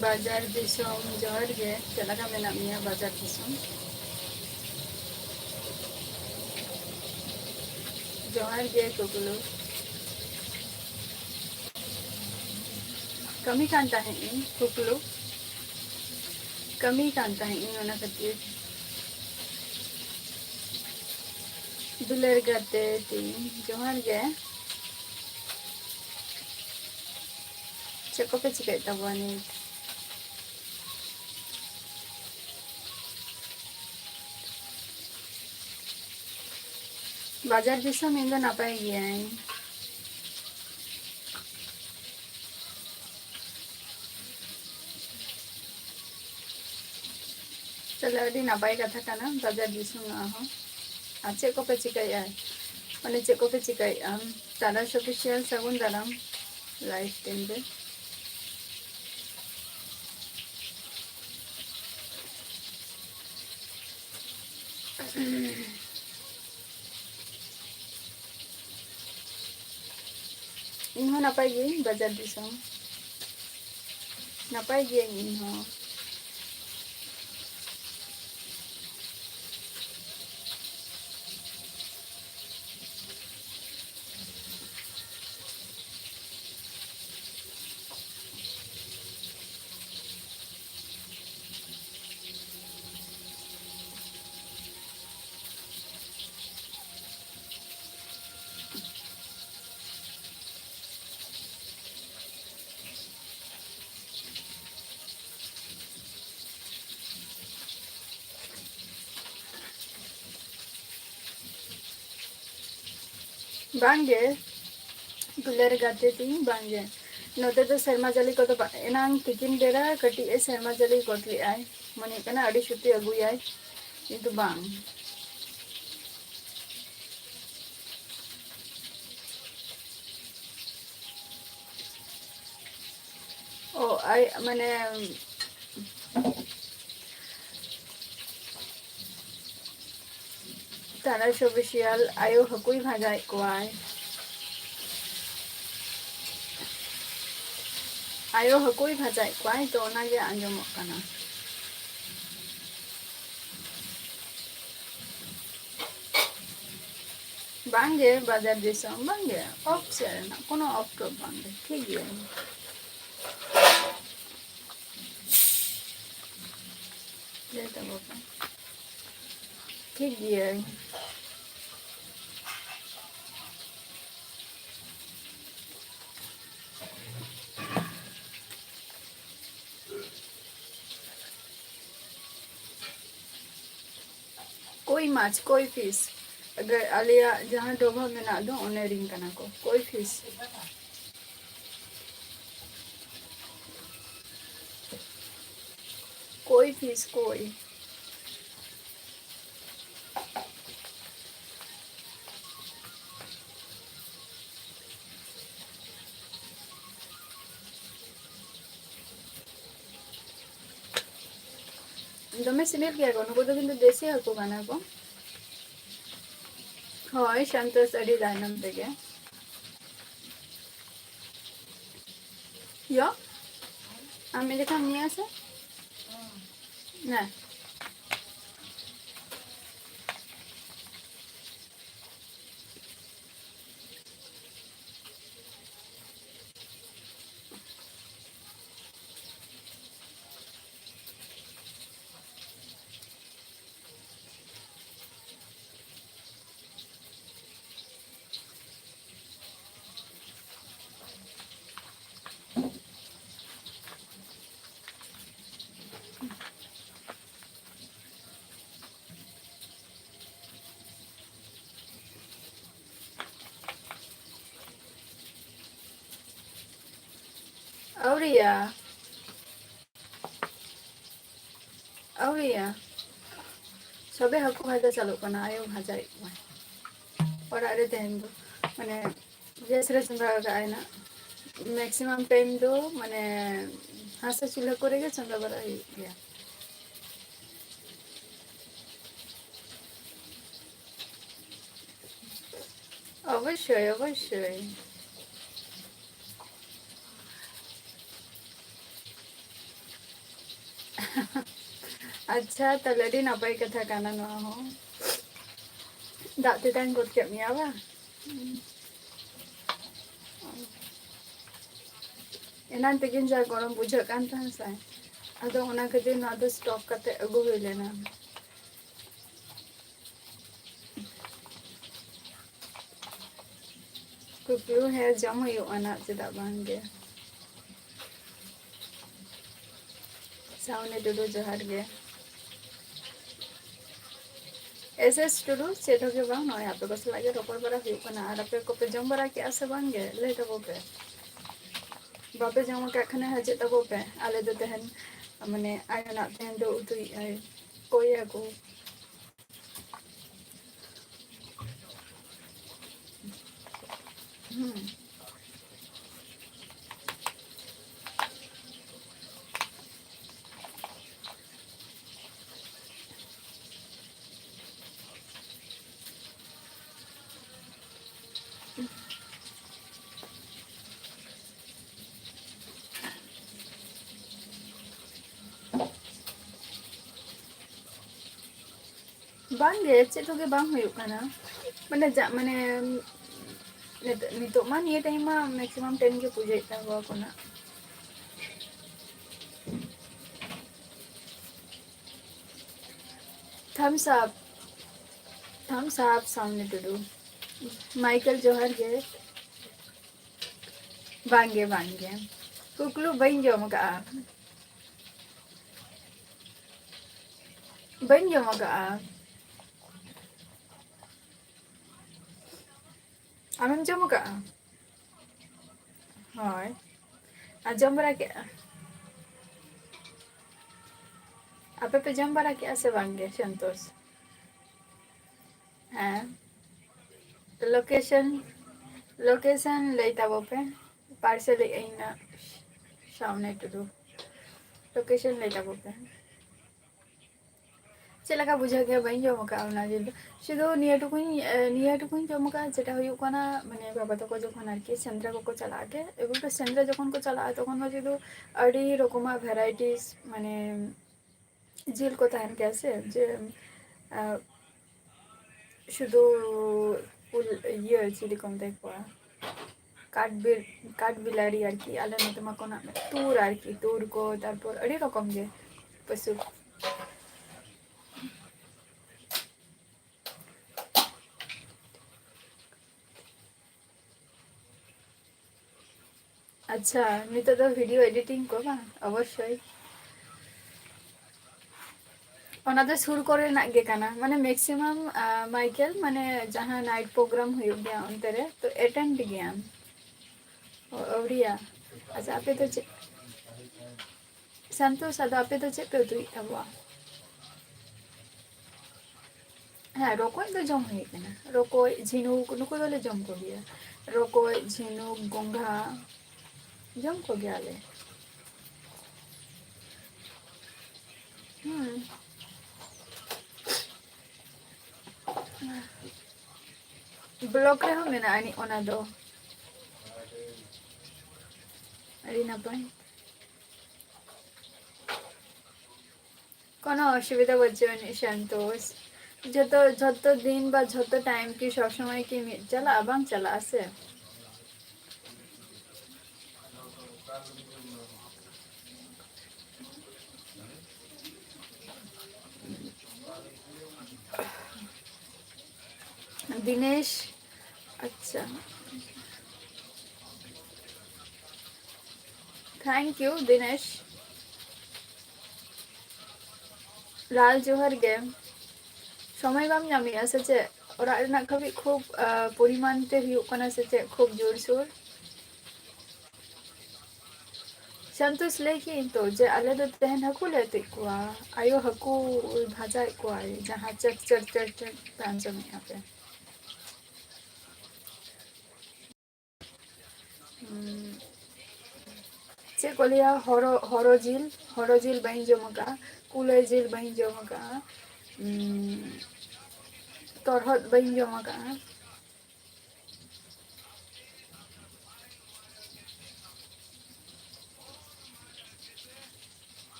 बाजार दिसोम जोहर गे चलका मेना मिया बाजार दिसोम जोहर गे कुकुलू कमी कांता है इन कुकुलू कमी कांता है इन ओना खातिर दुलेर गाते तीन जोहर गे चको पे चिकाई तबवानी बाजार दिसोम इन दो नापाय गया है चलो अभी नापाय कथा काना बाजार दिसोम ना हो आचे को पे चिकाई है माने चको पे चिकाई तारा ऑफिशियल सगुन दाराम लाइव टीम पे इनहो नापाय गे बाजार दिसोम नापाय गे इनहो बांगे गुलेर गाते तीन बांगे नोते तो शर्मा जाली को तो एनांग तिकिन बेरा कटी ए शर्मा जाली कोटली आय मने कना अड़ी छुट्टी अगुई आय किंतु बांग ओ आय मने तारा ऑफिशियल आयो हकुई भाजाई को आय आयो हकुई भाजाई को आय तो ओना गे आंजमो कना बांगे बाजार दिसोम बांगे ऑफ से ना कोनो ऑफ तो बांगे ठीक है ले तो बाबा ठीक है कोई माछ कोई फिश अगर आलिया जहाँ डोभा में ना दो उन्हें रिंग करना को कोई फिश कोई फिश कोई दमे सिनेल क्या को नुको तो किंतु देसी हको गाना को हाँ शांतोष अड़ी दानम देगे यो आमी देखा मिया से ना औरिया सबे हको भाजा चालू करना आयो भाजा और अरे तेहन दो माने जैसे चंद्रा का आए ना मैक्सिमम टाइम दो माने हासा चूल्हा करेगा चंद्रा बड़ा गया अवश्य अवश्य अच्छा तले नपाय कथा काना नवा हो दाग तेतान गोद के मिया बा एनान तेगिन जा गरम बुझा कान थान साय अदो ओना खातिर ना दो स्टॉक करते अगु हुई लेना कुकलू है जम हुई अना चेदा बांगे सामने टुडू जोहार गे एसएस टुडू चेद के बांग नय आपे को सलागे रोपड़ बरा हुई कना आर आपे को पे जम बरा के आसे बांगे ले तबो पे बापे जम का खने हजे तबो पे आले दो तहन माने आयना तहन दो उतुई आय कोया को बांगे चेद के बांग हुई कना माने जा माने नितो मा निये टाइम मा मैक्सिमम 10 के पूजा इता हुआ कोना थम्स अप सामने टुडू माइकल जोहर गे बांगे बांगे कुकलू बन जम का बन जम का आमेम जम का हाय आ जम बरा के आपे पे जम बरा के से बांगे संतोष हां लोकेशन लेता वो पे पार्सल इन सामने टुडू लोकेशन लेता वो पे चलका बुझा गया बई जम का ना जिल शुधु निया टुकुन जम का जेटा हुयु कना माने बाबा तको जखन आरकी सेंद्रा को चला के एगु तो सेंद्रा जखन को चला तखन हो जुदु अडी रकमा वैरायटीज माने जिल को तहन कैसे जे शुधु ये चिली कम देखवा काट बिलाड़ी आरकी आले नते मा कोना तूर आरकी तूर को तारपर अडी रकम जे पशु अच्छा नितो तो वीडियो एडिटिंग को बा अवश्य ओना तो सुर करे ना गे काना माने मैक्सिमम माइकल माने जहां नाइट प्रोग्राम हुई गया उनते रे तो अटेंड गया ओरिया अच्छा आपे तो संतोष सादा आपे तो चे पे तुई तबवा हाँ रोकोय तो जम हुई कना रोकोय झिनुक नुको दोले जम को गया रोकोय झिनुक गोंघा जम को गया ले ब्लॉक रे हो मेना आनी ओना दो अरे ना पाई कोनो असुविधा बच्चे संतोष जो दिन बा जो टाइम की सब समय की चला बांग चला से दिनेश अच्छा थैंक यू दिनेश लाल जोहर गे समय बाम नामिया से चे और आरना कभी खूब परिमाण ते हुयु कना से चे खूब जोर शोर संतोष लेखी तो जे आले दो तहन हकू लेते कुआ आयो हकू भाजा कुआ जहां चट चट चट चट पांचो में यहाँ पे चे कोलिया हरो झील बहन जमका कुले झील बहन जमका तरहत बहन जमका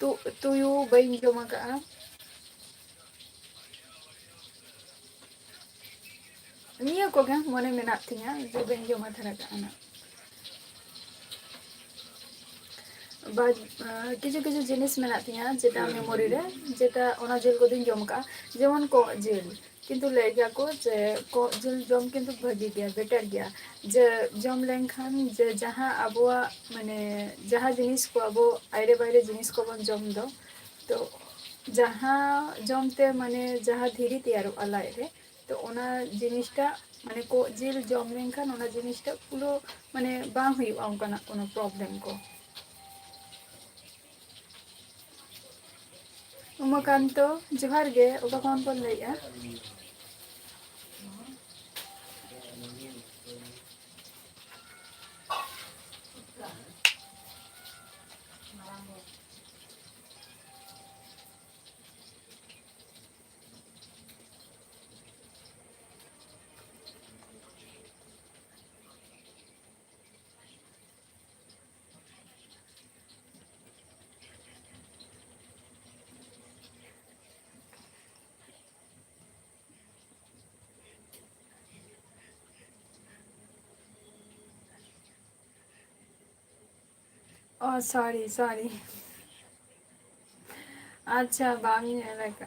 तुयु बाई जमा का निया को क्या मने में नाती हैं जो बाई जमा था का ना बाद किसी किसी जिनिस में नाती हैं जेटा मेमोरी रे जेटा ओना जेल को दिन जम का जेवन को जेल किंतु ले गया को जे को जेल जम किंतु भागी गया बेटर गया जे जम लेन खान जे जहाँ अबुआ माने जहाँ जिनिस को अबो आइरे बाइरे जिनिस को बन जम दो तो जहाँ जमते माने जहाँ धीरे तैयारो अलाय रे तो ओना जिनिसटा माने को जेल जम लेन खान ओना जिनिसटा पुरो माने बांग हुई ओंकाना कोनो प्रॉब्लम को उमाकांतो जोहार गे ओका कौन कौन लैया Oh, sorry, sorry. अच्छा बामी लगा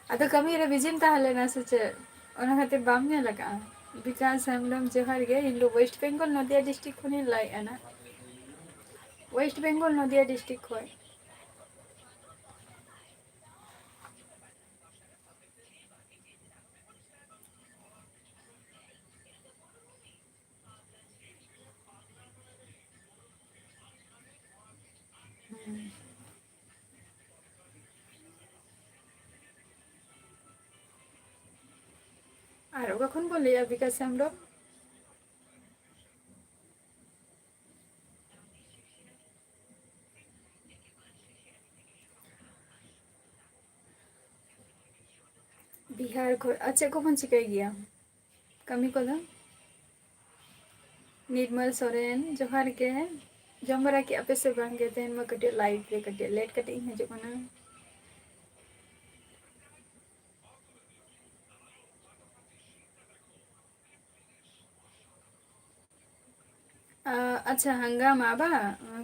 अतो कमी रे बिजिम ताहले ना सचे ओना खाते बामी लगा बिकॉज़ हम लोग जोहार गे इन लोग वेस्ट बंगाल नदिया डिस्ट्रिक्ट खुनी लाई है वेस्ट बंगाल नदिया डिस्ट्रिक्ट खोय और कखन बोले बिकॉज़ हम लोग बिहार को अच्छा को कौन चिकाई गया कमी को दो निर्मल सोरेन जोहार के जमरा के अपे से बांगे तेन में कटे लाइट रे कटे लेट कटे इन हजो कना अच्छा हंगामा बा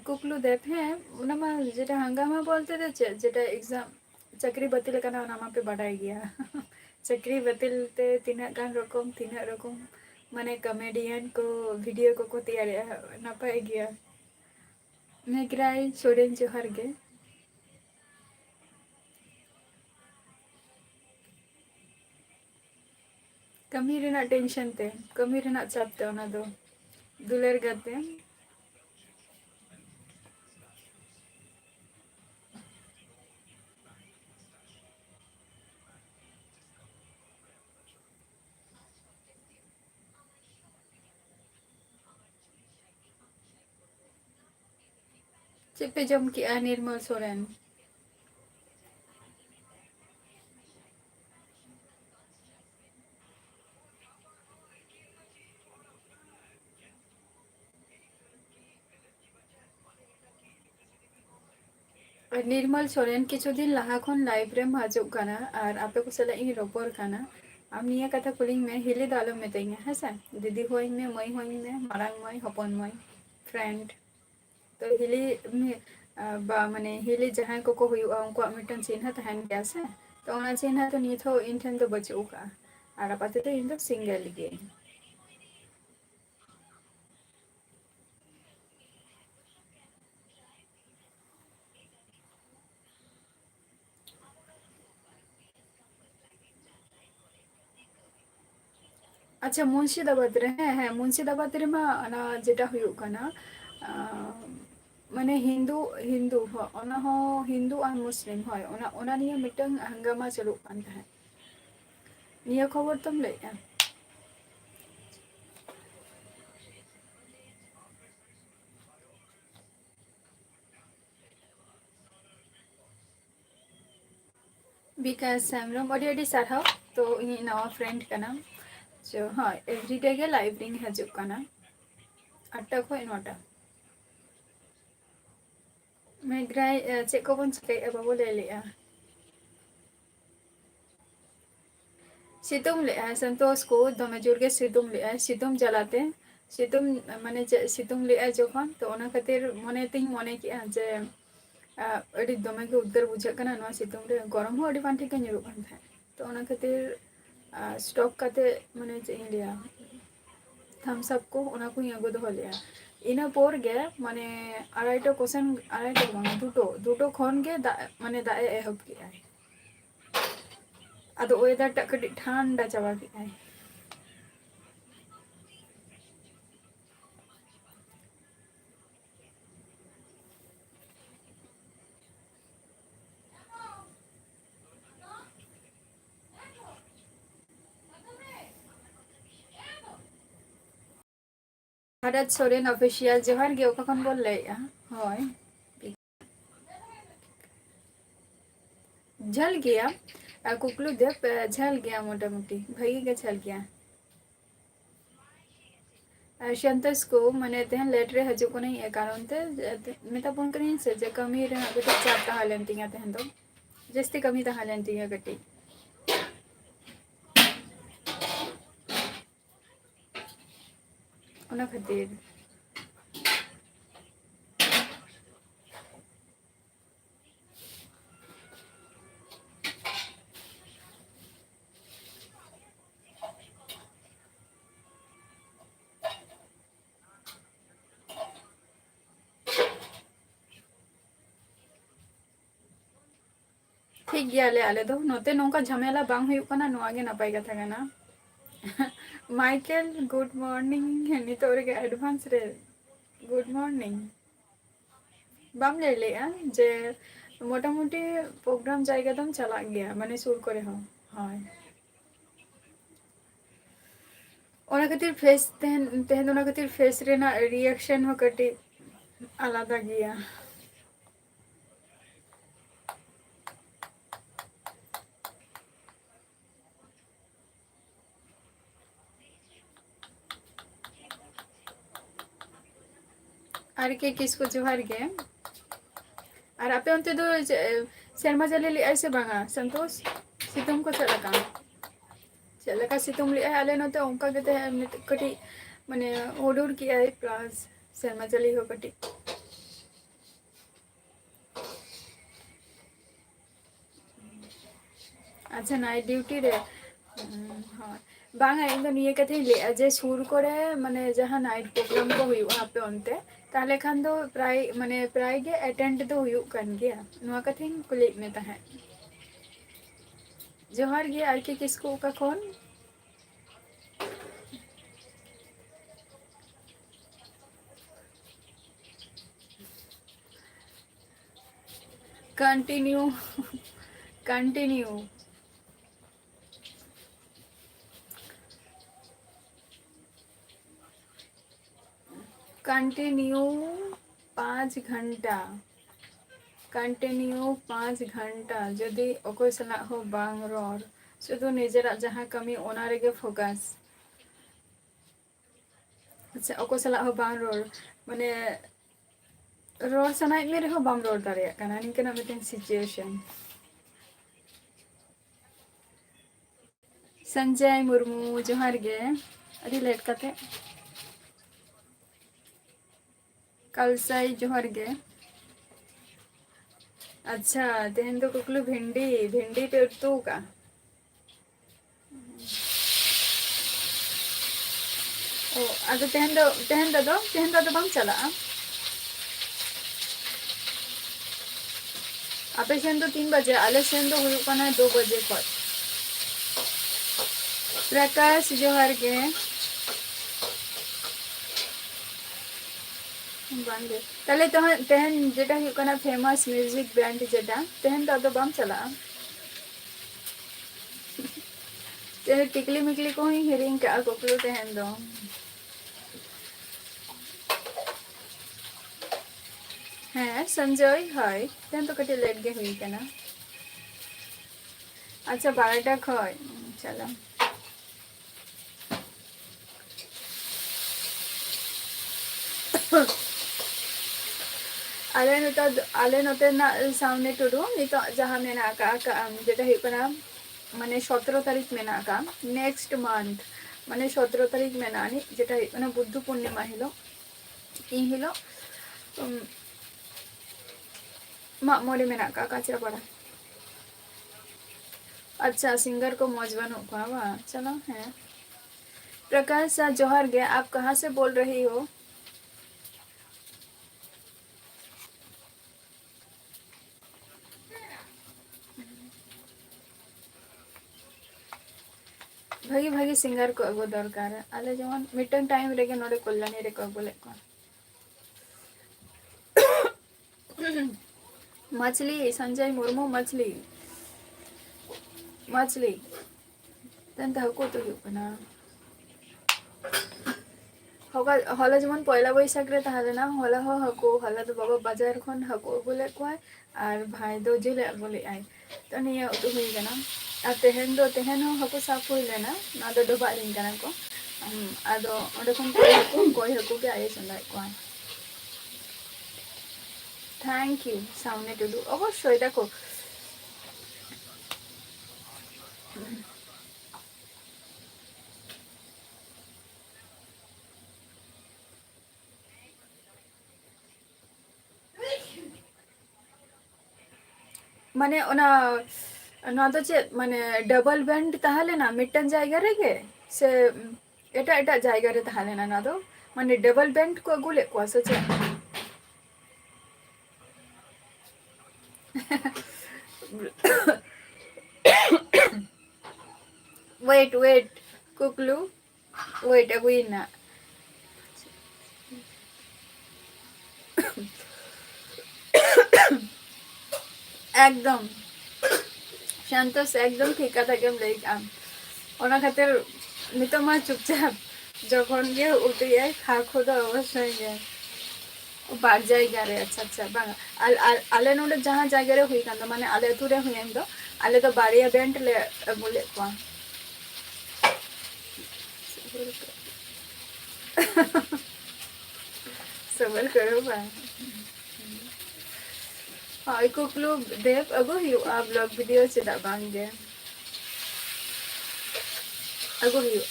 कुकलू देप है उनमा जेटा हंगामा बोलते थे जेटा एग्जाम चक्री बातिल करना नामा पे बढ़ाई गया चक्री बातिल ते तीना गान रकम तीना रकम माने कॉमेडियन को वीडियो को तैयार नपाय गया मेघराई सोरेन जोहार गे कमी रेना टेंशन ते कमी रेना चाप ते ओना दो दुलेर गाते चेपे जम की निर्मल सोरेन निर्मल सोरेन किछु दिन लहा खन लाइव रेम हाजुग काना और आपे को सला इन रोपर काना आम निया कथा कुलिंग में हिली दालो में तेंगे हसा दीदी होई में मई होई में मारांग मई हपन मई फ्रेंड तो हिली में बा माने हिली जहां को हुयुआ उनको मिटन चिन्ह तहन गया से तो ओना चिन्ह तो निथो इन ठन तो बचू का और आपाते तो इन तो सिंगल गे अच्छा मुंशीदाबाद रे हैं मुंशीदाबाद रे मा ना जेटा हुयुग काना माने हिंदू हिंदू ओना हो हिंदू और मुस्लिम होय ओना ओना निया मिटन हंगामा चलु कान था निया खबर तुम ले बिकॉज सैमरम अडी अडी सारहाव तो इन नवा फ्रेंड काना जो हाँ एवरीडे के लाइव रिंग हजू काना 8टा खय 9टा मेघराय चेक को बन चिकाय बाबू ले लिया सितुंग ले संतोष को दमे जोर के सितुंग ले सितुंग जलाते सितुंग माने सितुंग ले जखन तो ओना खातिर मने तिंग मने किया जे अड़ी दमे के उद्गार बुझा कना नवा सितुंग रे गरम हो अड़ी पान ठीक ᱧᱩᱨᱩᱜ ᱠᱟᱱ ᱛᱟᱦᱮᱸ तो ओना खातिर स्टॉक काते माने चे इंडिया थम्स अप को ओना को अगु दो लिया इना पोर गे माने अराइटो क्वेश्चन अराइटो बांग दुटो दुटो खन गे माने दा एहब के आय आदो वेदर टा कटी ठंडा चाबा के आय भारत सोरेन ऑफिशियल जोहार गे ओका खन बोल ले होय झल गया कुकलू देव झल गया मोटा मोटी भाई के झल गया संतोष को माने तेहन लेट रे हजू को नहीं कारण ते मेता फोन करी से जे कमी रे गटे चाप ता हालेन तिंगा तेहन दो जस्ती कमी ता हालेन तिंगा गटी ओना खातिर ठीक गया ले आले दो नोते नोका झमेला बांग हुई कना नो आगे नपाई कथा कना माइकल गुड मॉर्निंग नितो रे एडवांस रे गुड मॉर्निंग बाम ले ले जे मोटा मोटी प्रोग्राम जायगा दम चला गया माने सुर करे हो हाय ओना खातिर फेस तेहन तेहन ओना खातिर फेस रे ना रिएक्शन हो कटी आलादा गया आर के किसको जोहार गे और आपे उनते दो शर्मा जले ले ऐसे बांगा संतोष सितुम को चलका चलका सितुम ले आले नते उनका गते कटी माने ओडुर की आई प्लस शर्मा जली हो कटी अच्छा नाइट ड्यूटी रे हाँ बांगा इन दो निये कथे ले जे सुर करे माने जहां नाइट प्रोग्राम को हुई वहां पे उनते ताले खान दो प्राय माने प्राय गे अटेंड तो हुई कन गया नुआ कथिन कुले में ता है जोहार गे आर के किसको का कौन कंटिन्यू कंटिन्यू कंटिन्यू 5 घंटा कंटिन्यू 5 घंटा जदि ओको सला हो बांग रोर शुधु निजेरा जहां कमी ओना रेगे फोकस अच्छा ओको सला हो बांग रोर माने रोर सनाय में रे हो बांग रोर दारे काना निकना मिटिंग सिचुएशन संजय मुर्मू जोहार गे अभी लेट कते कलसाई जोहार गे अच्छा तेहन तो कुकलू भिंडी भिंडी पे उतू का ओ अदो तेहन दो बम चला आपे सेन तो 3 बजे आले सेन तो हुई कना 2 बजे पर प्रकाश जोहार गे बांगे ताले तो तेहन जेटा हुई कना फेमस म्यूजिक बैंड जेटा तेहन तो बम चला तेरे टिकली मिकली को ही हिरिंग का कोकलो तेहन दो हाँ संजय हाय तेहन तो कटे लेट गे हुई कना अच्छा 12टा खय चलो आले नोते ना सामने टुडू नितो जहाँ में ना का जेटा हुई कना माने 17 तारीख में ना का नेक्स्ट मंथ माने 17 तारीख में ना नि जेटा हुई कना बुद्ध पूर्णिमा हिलो इन हिलो मा मोड़े में ना का काचरा पड़ा। अच्छा सिंगर को मौज बनो वाह चलो है। प्रकाश सा जौहर गया, आप कहाँ से बोल रही हो? भागी भागी सिंगर को अगो दरकार है आले जमन मिटन टाइम रेगे नोडे कल्याणी रे को बोले को मछली संजय मुर्मू मछली मछली तंत हको तो ना हका हला जमन पयला बैसाख रे ताहले ना हला हो हको हला तो बाबा बाजार खन हको बोले को और भाई दो जिले बोले आई तो निया उतु हुई गना आ तेहन हो हको साफ हुई लेना ना दो डबा रिन गना को आदो ओडे खन कोई हको के आए चंदा को थैंक यू सामने टुडू अवश्य देखो माने ओना ना तो चे माने डबल बैंड ताहले ना मिटन जायगा रेगे से एटा एटा जायगा रे ताहले ना दो माने डबल बैंड को अगुले को से चे वेट कुकलू वेट अगुइना एकदम शांतोष एकदम ठीक था केम लई आम ओना खातिर नितो मा चुपचाप जखन गे उठिए खा खुद अवश्य गे बार जायगा रे अच्छा अच्छा बांग आले नोडे जहां जायगा रे हुई कांदो माने आले अतु रे हुई दो आले तो बारिया बेंट ले बोले को सबर करो बा हाय कुकलू देव अगो हियो आ ब्लॉग वीडियो चेदा बांगे अगो हियो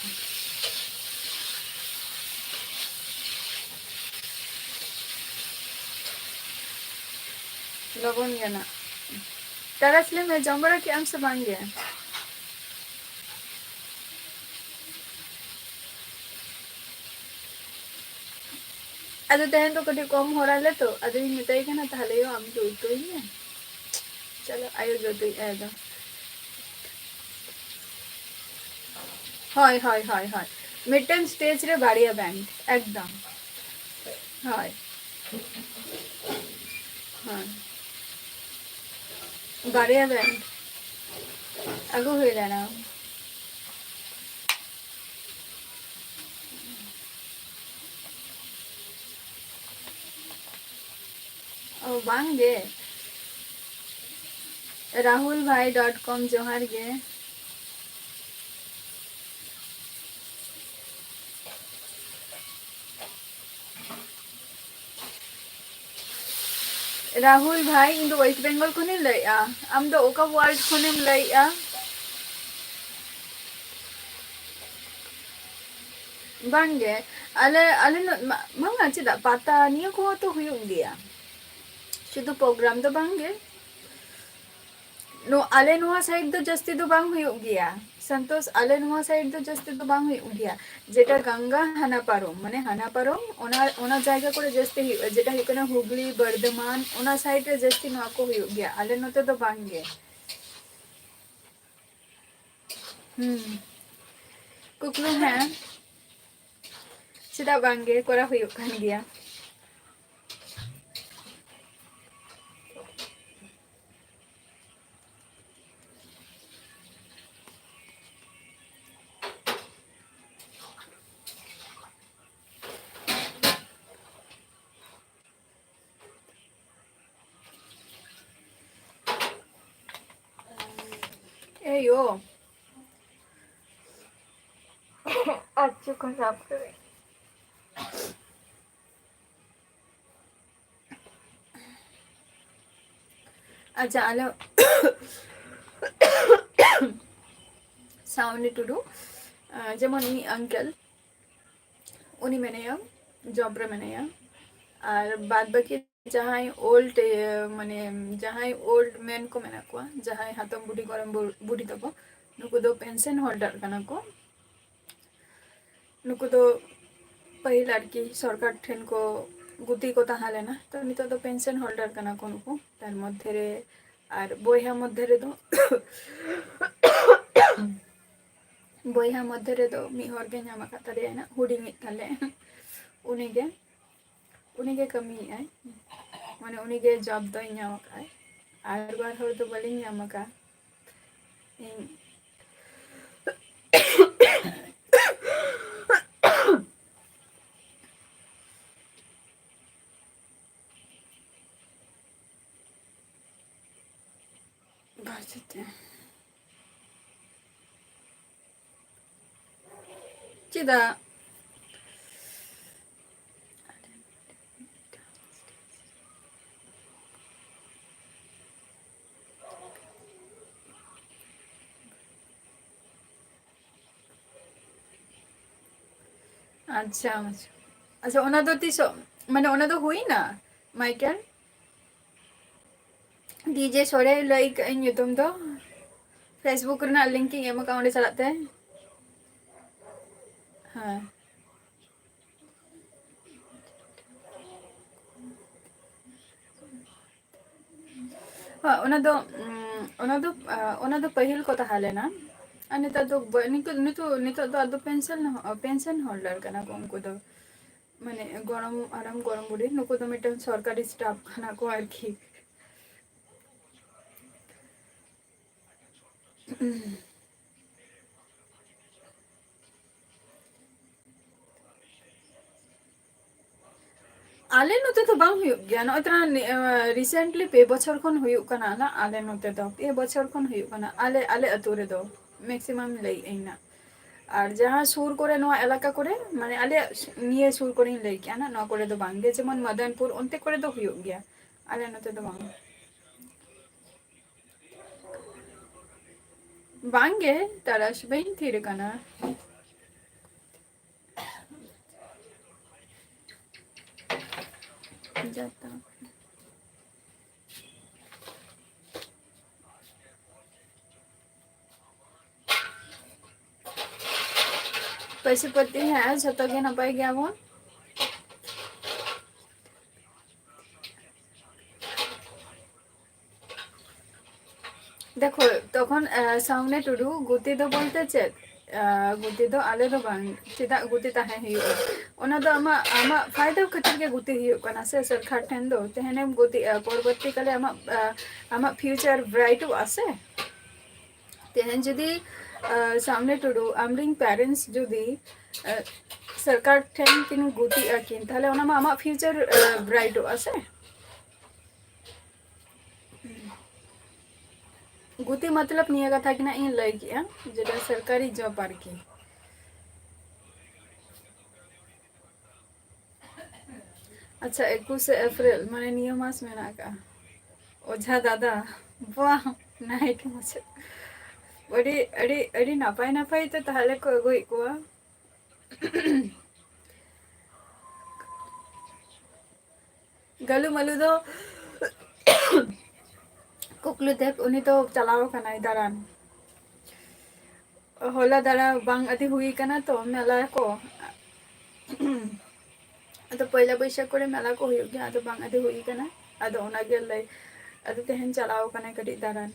लगन गना तरसले में जंगरा के अंश बांगे अदो तेहन तो कटी कम हो रहा ले तो अदो ही मिटाई के ना ताले यो हम तो ही है चलो आयो जो तो ऐदा हाय हाय हाय हाय मिटन स्टेज रे बाड़िया बैंड एकदम हाय हां बाड़िया बैंड अगो हुई लेना ओ बांगे rahulbhai.com जोहार गे राहुल भाई इन दो वेस्ट बंगाल को नहीं लइया आम दो ओका वर्ल्ड को नहीं लइया बांगे आले आले मांगा चेदा पाता निया को तो हुई गया शुद्ध प्रोग्राम तो बांगे नो आले नुआ साइड तो जस्ती तो बांग हुई गया संतोष आले नुआ साइड तो जस्ती तो बांग हुई गया जेटा गंगा हाना पारोम माने हाना पारोम ओना जायगा को जस्ती जेटा हुई कना हुगली बर्धमान ओना साइड रे जस्ती नुआ को हुई गया आले नते तो बांगे कुकलू है चेदा बांगे कोरा हुई कान गया ए यो अच्छे को साफ करे अच्छा आले साउनी टुडू जेमन नी अंकल उनी मेनेया जॉब रे मेनेया और बाद बाकी जहाँ ओल्ड माने जहाँ ओल्ड मेन को मेना को जहाँ हातम बुढ़ी गरम बुढ़ी तको नुकु दो पेंशन होल्डर कना को नुकु दो पहिल आरकी सरकार ठेन को गुती को ताहा लेना तो नितो दो पेंशन होल्डर कना को नुकु तार मध्य रे और बोया मध्य रे दो बोया मध्य रे दो मी हर के नाम का तरे ना हुडी मी तले उनी के कमी है माने उनी के जॉब दो नाम का और बार हर तो बलिंग नाम का चिदा अच्छा अच्छा ओना दो तीसो माने ओना दो हुई ना माइकल डीजे सोरे लाइक इन तुम दो फेसबुक रना लिंकिंग एम का ओंडे चलाते हाँ हाँ ओना दो पहिल को ताहा लेना और नितो दो नितो दो आदो पेंशन होल्डर कना को उनको दो माने गरम आराम गरम बुढ़ी नुको दो मिटन सरकारी स्टाफ खाना को आरकी आले नोते तो बांग हुयुग गया न इतना रिसेंटली पे बछर खन हुयुग कना ना आले नोते तो पे बछर खन हुयुग कना आले आले अतु रे दो मैक्सिमम लई एना और जहाँ सुर करे नोआ इलाका करे माने आले निये सुर करे लई क्या ना नोआ करे दो बांगे जेमन मदनपुर उनते करे दो हुयुग गया आले नोते तो बांगे तरस बइन थी रे कना जाता पशुपति है छतो के नपाय गया वो देखो तखन सामने टुडू गुती दो बोलते चेक गुती दो आले दो बांग चिदा गुती ताहे हियो ओना दो आमा फायदा खातिर के गुती हियो कना से सरकार ठेन दो तेहने गुती परवर्ती काले आमा फ्यूचर ब्राइट आसे तेहन जदी सामने टुडू आमरिंग पेरेंट्स जदी सरकार ठेन किन गुती आकिन ताले ओना मा आमा फ्यूचर ब्राइट आसे गुती मतलब निया कथा कि ना इन लई किया जेटा सरकारी जॉब आरकी अच्छा 21 अप्रैल माने निया मास मेना का ओझा दादा वाह नाइट मुझे अड़ी अड़ी अड़ी नापाय नापाय तो ताहले को अगुई को गलू मलू दो कुकलू देख उनी तो चलाओ कनाई दारान होला दारा बांग अति हुई कना तो मेला को अतो पहला बैसाख करे मेला को हुई गया अतो बांग अति हुई कना अतो ओना गेल लाई अतो तेहन चलाओ कना कटी दारान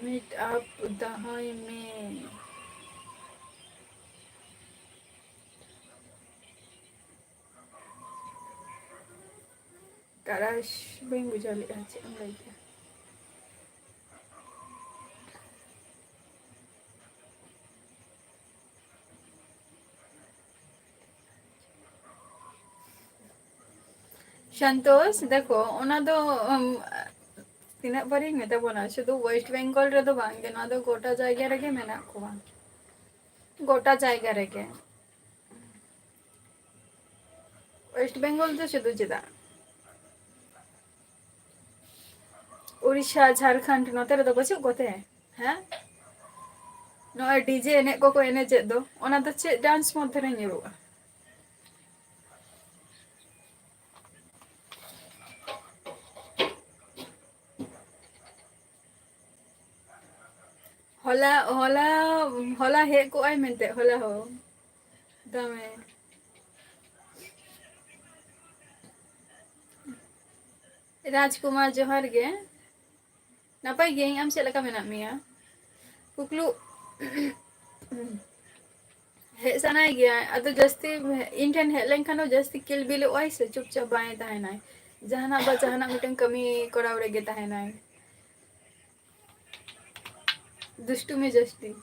मीट अप दहाई में Karash bing bujali aja lagi. संतोष देखो ओना दो तीना बारी मेता बना शुधु वेस्ट बेंगल रे दो बांगे ना दो गोटा जायगा रेगे मेना को गोटा जायगा रेगे वेस्ट बेंगल तो शुधु चेदा उड़ीसा झारखंड नोते रे दो बचु गोते हैं नो डीजे एने को एने चेद दो ओना तो चे डांस मध्य रे ᱧᱩᱨᱩᱜᱼᱟ होला होला होला हे को आई मेंते होला हो दमे राजकुमार जोहर गे नपाय गे आम चेद लका मेना मिया कुकलू हे सनाय गया अदो जस्ती इन ठन हे लेनखान जस्ती किल बिल ओय से चुपचाप बाय ताहेनाय जहाना बा जहाना मिटन कमी कराव रेगे ताहेनाय दुष्टू में जस्ती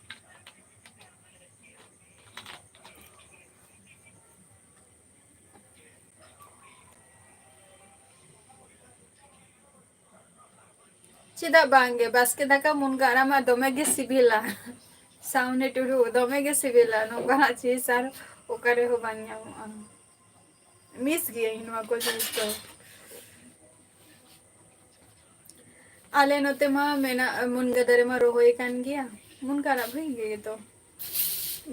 चेदा बांगे बास्के दाका मुनगा आरामा दमे गे सिबिला सामने टुडू दमे गे सिबिला नोका चीज आर ओकारे हो बांगा मिस गया इनवा को चीज तो आले नोते मा मेना मुनगा दरे मा रोहोय कान गया मुनगा रा भई गे तो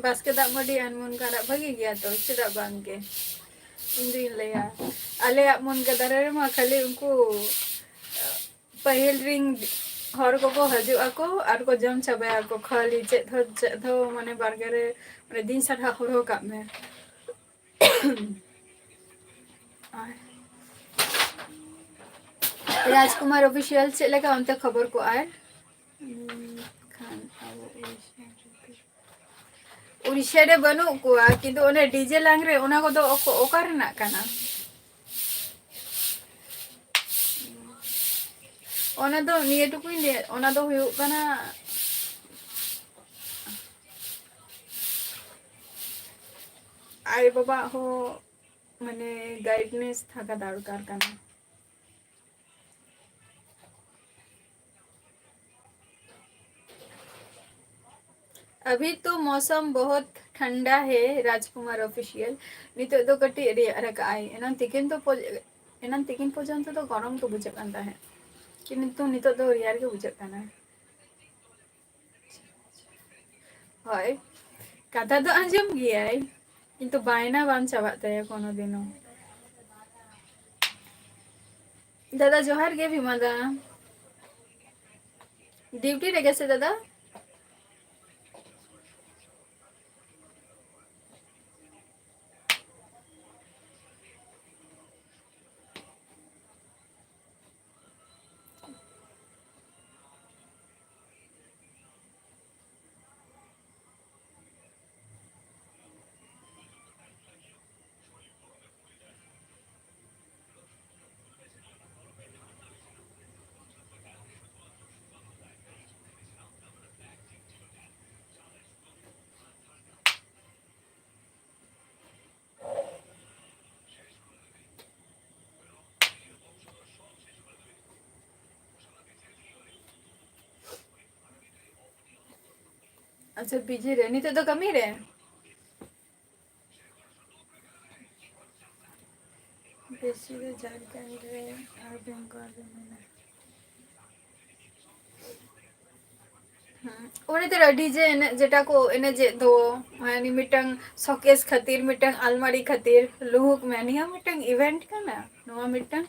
बास्के दा मडी अन मुनगा रा भगी गया तो चेदा बांगे इंदी लेया आले मुनगा दरे मा खाली उनको पहल रिंग हर को हजु आको आर को जम चाबे आको खाली चेद हो माने बारगरे माने दिन सारा हरो का में राजकुमार ऑफिशियल से लगा उनते खबर को आए खान उड़ीसा रे बनु को किंतु ओने डीजे लांगरे ओना को दो ओकार ना काना ओना दो निये टुकुई ले ओना दो हुयु काना आय बाबा हो माने गाइडनेस थाका दरकार काना अभी तो मौसम बहुत ठंडा है राजकुमार ऑफिशियल नितो दो कटी रे रका आई एनन तिकिन पर्यंत तो गरम तो बुझे कांता है किंतु नितो दो रियार के बुझे काना होय कथा तो आंजम गियाय किंतु बायना बाम चाबात ताया कोनो दिनो दादा जोहार गे भीमा दा ड्यूटी रे गेसे दादा अच्छा बिजी रे नितो तो कमी रे बेसी रे झारखंड रे आर बेंगल रे ओने तेरा डीजे एने जेटा को एने जे दो माने मिटंग शोकेस खातिर मिटंग अलमारी खातिर लुहुक मैनिया मिटंग इवेंट काना नोआ मिटंग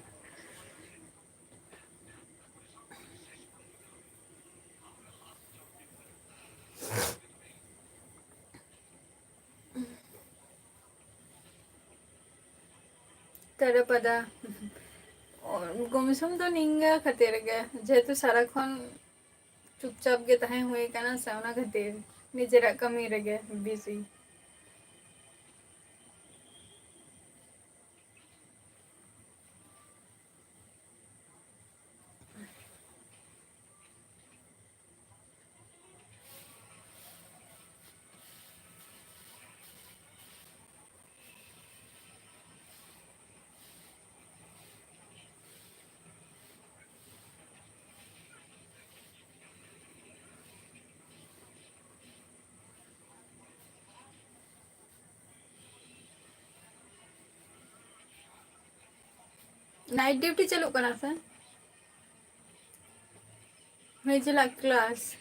तेरा पदा गमसम तो निंगा खातिर गे जेतु सारा खन चुपचाप गे तहे हुए काना सावना खातिर निजेरा कमी रेगे बिजी नाइट ड्यूटी चलो कना से मैं चला क्लास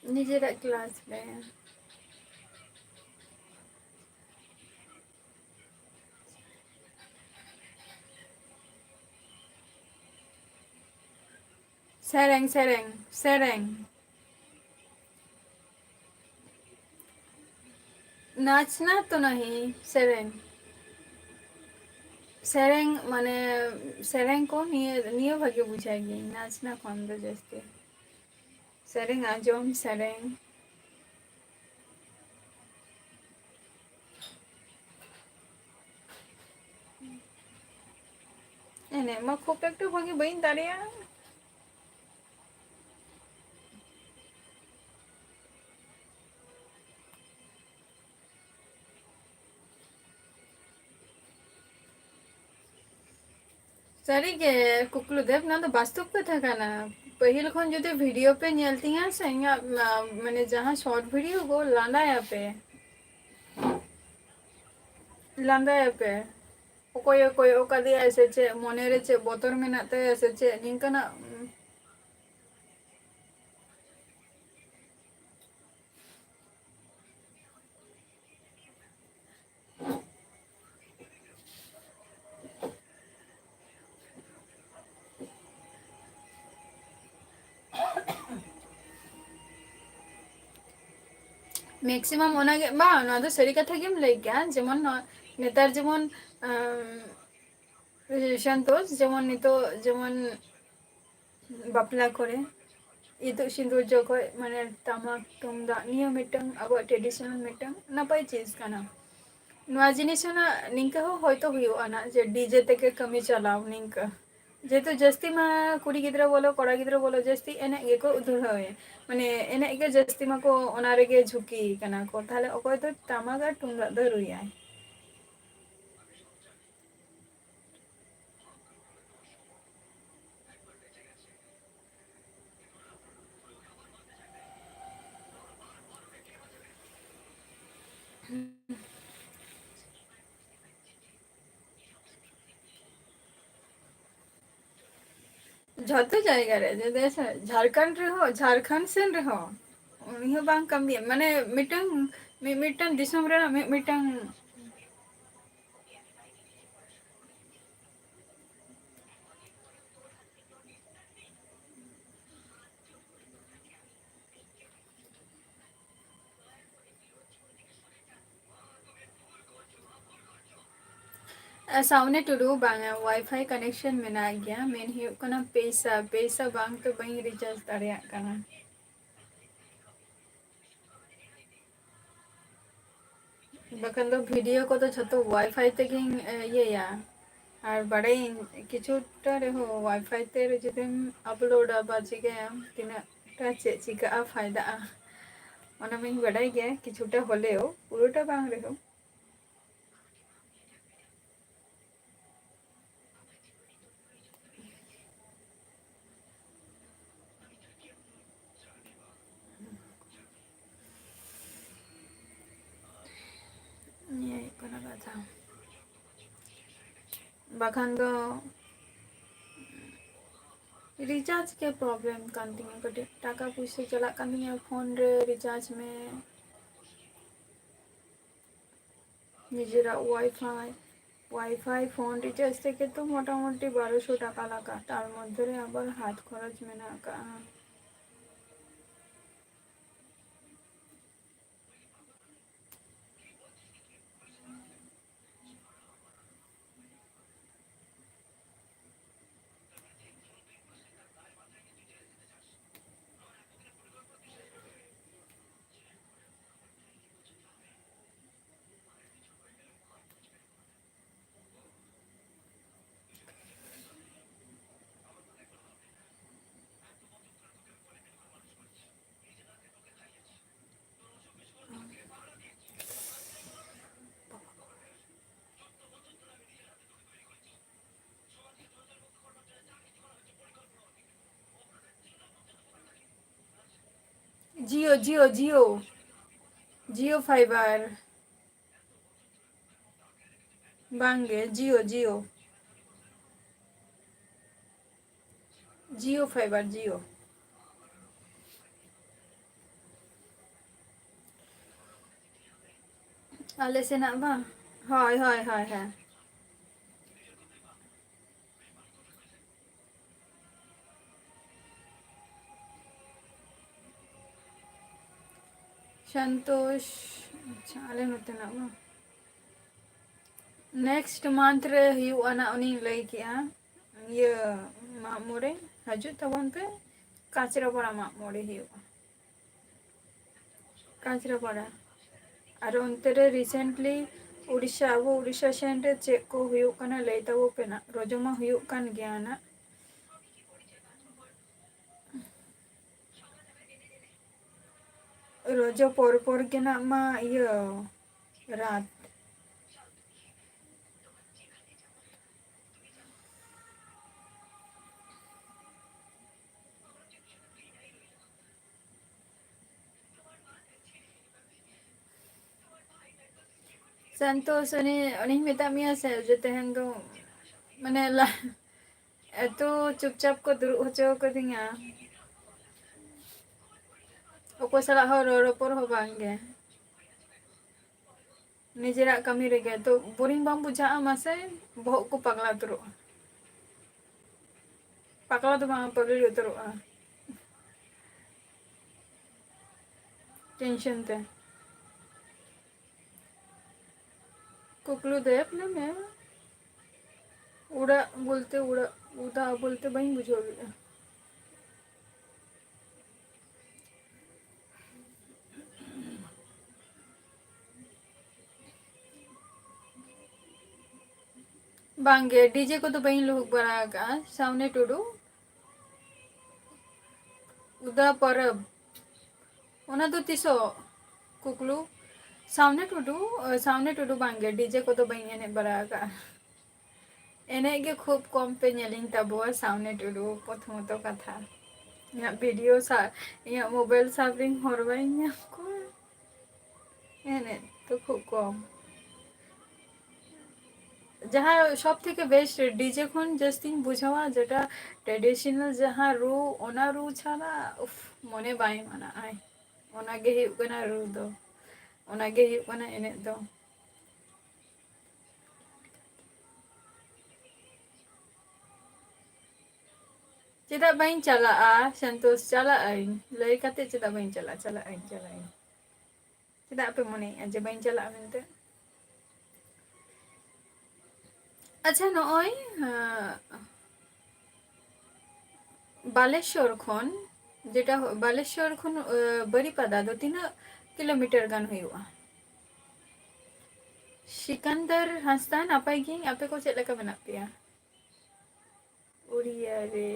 निजेरा क्लास में सेरेंग सेरेंग सेरेंग नाचना तो नहीं सेरेंग सेरेंग माने सेरेंग को नियो भागे बुझाएगी नाचना कौन दो जस्ते सेरेंग आजम सेरेंग एने मा खूब एक तो भागे बइन दारिया सारी के कुकलू देव ना तो वास्तव कथा काना पहिल खन जो वीडियो पे नेलती हैं से मैंने जहाँ शॉर्ट वीडियो को लांदा या पे लांदा या पे ओकोय ओकोय ओका दिया ऐसे चे मोने रे चे बोतर में नाते ऐसे चे निंका ना मैक्सिमम ओना के बा ना तो सरी कथा गेम लई गया जेमन नेतार जेमन संतोष जेमन नितो जेमन बापला करे itu सिंदूर जखय माने तामाक तुमदाग नियो मिटंग अब ट्रेडिशनल मिटंग नपाय चीज काना नुआ जिनिस ना निंका हो होयतो हुयो ना जे डीजे तक कमी चलाव निंका जेतो जस्ती मा कुड़ी गिद्रा बोलो कोड़ा गिद्रा बोलो जस्ती एने गेको उधुरवे माने एने के जस्ती मा को ओना रेगे झुकी काना को ताले ओकोय तो तामाक आर तुमदाग दो रुयाय झतो जायगा रे जे देश झारखंड रे हो झारखंड सेन रे हो उनी हो बांग कमी माने मिटंग मिटंग दिसम रे मिटंग सामने टुडू बांग वाईफाई कनेक्शन में ना गया मेन ही कोना पैसा पैसा बांग तो बई रिचार्ज दाड़िया काना बखन दो वीडियो को तो छतो वाईफाई ते गिंग ये या और बड़े किचुटा रे हो वाईफाई ते रे जदम अपलोड बा चिके तिना टा चे चिका फायदा ओना मिन बड़ाई गया किचुटा होले हो पुरोटा बांग रे हो ये कोना कथा बखन दो रिचार्ज के प्रॉब्लम कान तिंगा कटे टाका पुइसे चला कान तिंगा फोन रे रिचार्ज में निजेरा वाईफाई वाईफाई फोन रिचार्ज থেকে তো মোটামুটি 1200 টাকা লাগা তার মধ্যে আবার হাত খরচ মেনা কা जियो जियो जियो जियो फाइबर बांगे जियो जियो जियो फाइबर जियो आले सेनाग बा हय हय हय हय संतोष अच्छा आले नोतेनाग बा नेक्स्ट मंथ रे हुआ ना उनी लई किया ये माग मोड़े हजू तबन पे काचरापाड़ा माग मोड़े हुआ काचरापाड़ा और उनते रे रिसेंटली उड़ीसा अब उड़ीसा सेन रे चेक को हुयुग कना लई ताबो पे ना रजमा हुयुग कान गया ना रजो por के ना मा ये रात संतोष उनी उनी मेता मिया से जो तेहन दो माने ला एतो चुपचाप को दुरुब होचो कदिंगा ᱚᱠᱚᱭ ᱥᱟᱞᱟᱜ ᱦᱚᱸ ᱨᱚᱲ ᱦᱚᱸ ᱵᱟᱝᱜᱮ ᱱᱤᱡᱮᱨᱟᱜ ᱠᱟᱹᱢᱤ ᱨᱮᱜᱮ ᱛᱚ ᱵᱳᱨᱤᱝ ᱵᱟᱝ ᱵᱩᱡᱷᱟᱹᱜᱼᱟ ᱢᱟᱥᱮ ᱵᱚᱦᱚᱜ ᱠᱚ ᱯᱟᱜᱞᱟ ᱩᱛᱟᱹᱨᱚᱜᱼᱟ ᱯᱟᱜᱞᱟ ᱫᱚ ᱵᱟᱝ ᱯᱟᱜᱞᱤ ᱩᱛᱟᱹᱨᱚᱜᱼᱟ टेंशन ते कुकलू देव ना मैं उड़ा उड़ा बोलते बही बुझो बांगे डीजे को तो बही लोग बना का सामने टुडू उदा परब ओना तो तिसो कुकलू सामने टुडू बांगे डीजे को तो बही एने बड़ा का एने के खूब कम पे नेलिंग तबुआ सामने टुडू प्रथम तो कथा या वीडियो सा या मोबाइल साबिंग हरबाई को एने तो खूब कम जहाँ सब থেকে বেস্ট ডিজে খন জাস্টিং বুঝাওয়া যেটা ট্র্যাডিশনাল जहाँ रू ओना रू ছাড়া উফ মনে বাই মানা আই ওনাগে হুᱭᱩᱜ ᱠᱟᱱᱟ रू दो ओनागे হুᱭᱩᱜ ᱠᱟᱱᱟ एने दो चेदा बाइन चला संतोष चला आई लई काते चेदा बाइन चला आई चेदा पे मने जे बाइन चला मेनते अच्छा नॉय बालेश्वर खन जेटा बालेश्वर खन बरीपादा दो 3 किलोमीटर गान हुआ सिकंदर हंसदा नापाय गी आपे को चेद लका मेना पेया उड़िया रे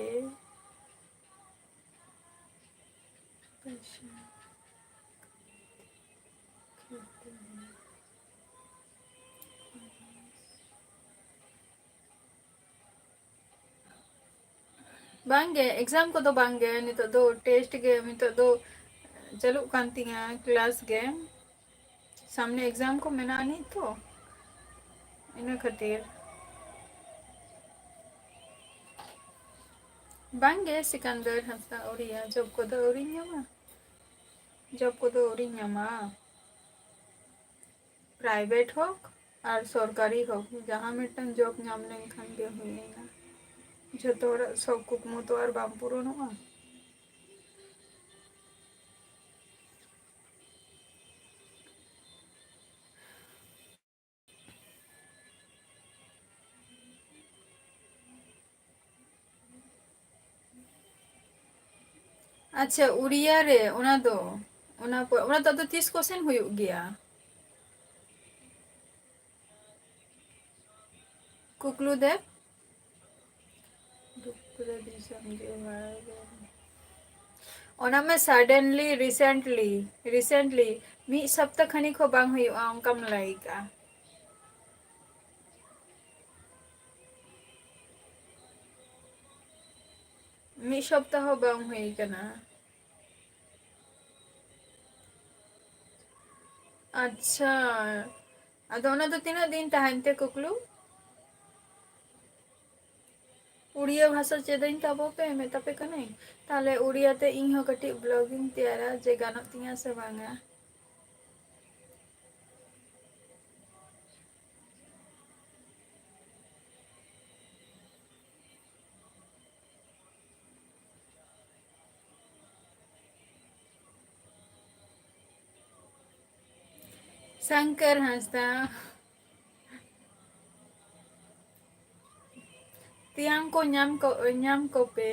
बांगे एग्जाम को तो बांगे नितो दो टेस्ट के नितो दो चलु कान तिया क्लास के सामने एग्जाम को मेना नहीं तो इन खातिर बांगे सिकंदर हंसदा उड़िया जब को दो उड़िया प्राइवेट हो और सरकारी हो जहाँ मिटन जॉब नाम लेनखान गे हुईना जो सब कुकमु तो और बाम पूरणोगा अच्छा उड़िया रे ओना तो 30 क्वेश्चन हुई गया कुकलू देव ओना में सडनली रिसेंटली मी सप्ताह खनी को बांग हुई कम लाइका मी सप्ताह बांग हुई कना अच्छा ᱟᱫᱚ ᱚᱱᱟ ᱫᱚ ᱛᱤᱱᱟᱹᱜ ᱫᱤᱱ ᱛᱟᱦᱮᱱ ᱛᱮ ᱠᱩᱠᱞᱩ उड़िया भाषा चेदाइन ताबो पे मेतापे कने ताले उड़िया ते इन हो कटी ब्लॉगिंग तैयारा जे गानों तिया से बांगा शंकर हंसता तियांग को पे